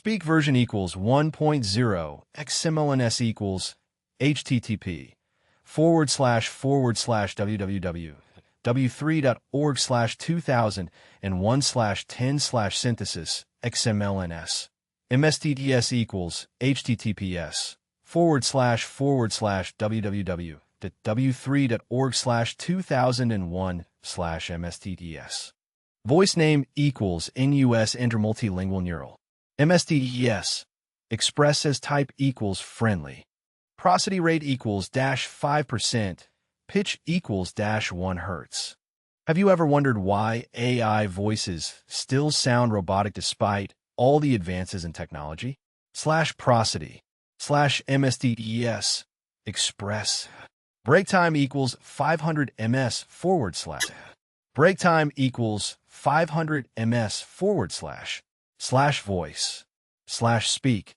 Speak version equals 1.0, XMLNS equals http www.w3.org/2001/10/synthesis XMLNS. MSTTS equals https www.w3.org/2001/MSTTS. Voice name equals NUS intermultilingual neural. MSTTS. Express as type equals friendly. Prosody rate equals -5%. Pitch equals -1 Hz. Have you ever wondered why AI voices still sound robotic despite all the advances in technology? /prosody /MSTTS express. Break time equals 500 ms / break time equals 500 ms / voice /speak